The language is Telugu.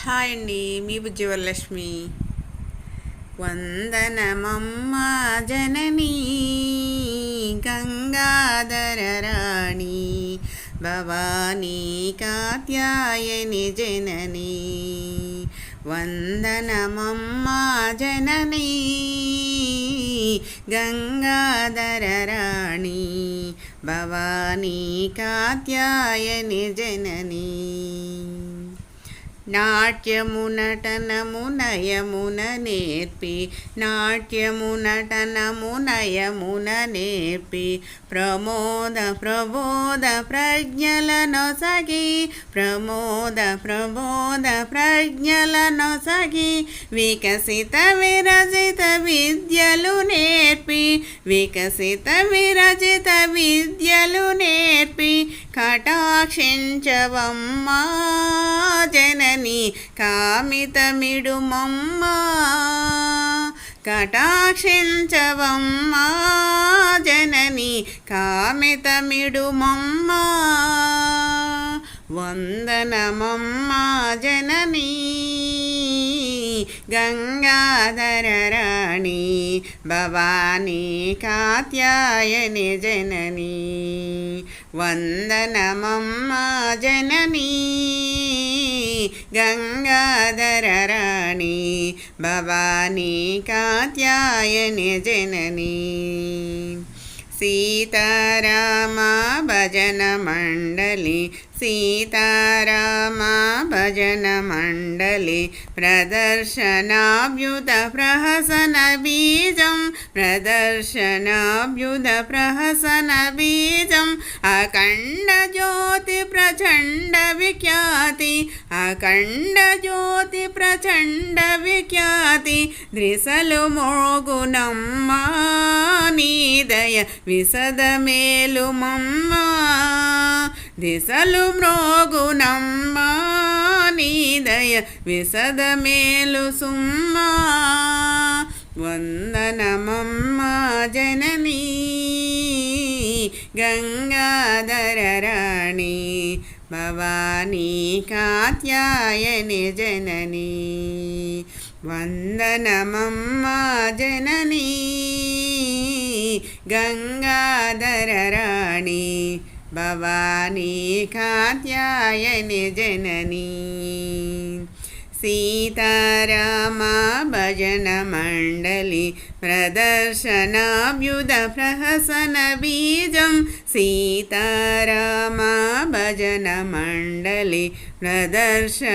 హాయ్ అండి, మీ బుజ్జివరలక్ష్మి. వందనమమ్మ జననీ గంగాధర రాణి భవానీ కాత్యాయని జననీ. వందనమమ్మ జననీ గంగాధర రాణి భవానీ కాత్యాయని జననీ. నాట్యము నటనము నయమున నేర్పి, నాట్యము నటనము నయమున నేర్పి, ప్రమోద ప్రబోధ ప్రజ్ఞలనొసగి, ప్రమోద ప్రబోధ ప్రజ్ఞలనొసగి, వికసిత విరజిత విద్యలు నేర్పి, వికసిత విరజిత విద్యలు నేర్పి, కటాక్షించవమ్మా జననీ కామితమిడుమమ్మా. కటాక్షించవమ్మా జననీ కామితమిడుమమ్మా. వందనమమ్మా జననీ గంగాధర రాణి భవానీ కాత్యాయని జననీ. వందనమమ్మా జననీ గంగాధర రాణి భవానీ కాత్యాయని జననీ. సీతారామ భజన మండలి, సీతారామ భజన మండలి, ప్రదర్శనాభ్యుత ప్రహసన బీజం, ప్రదర్శనాభ్యుత ప్రహసన బీజం, అఖండ జ్యోతి ప్రచండ విఖ్యాతి, అఖండ జ్యోతి ప్రచండ విఖ్యాతి, ద్రిసలు మోగునమ్మా నీదయ విసదమేలుమమ్మా. దిశలు మ్రోగునమ్మా నీదయ విసదమేలు సుమ్మా. వందనమమ్మా జననీ గంగాధర రాణి భవానీ కాత్యాయని జననీ. వందనమమ్మా జననీ గంగాధర రాణి భవానీ కాత్యాయని జననీ. సీతారామ భజన మండలి, ప్రదర్శనాభ్యుద ప్రహసన బీజం, సీతారామ భజన మండలి, ప్రదర్శన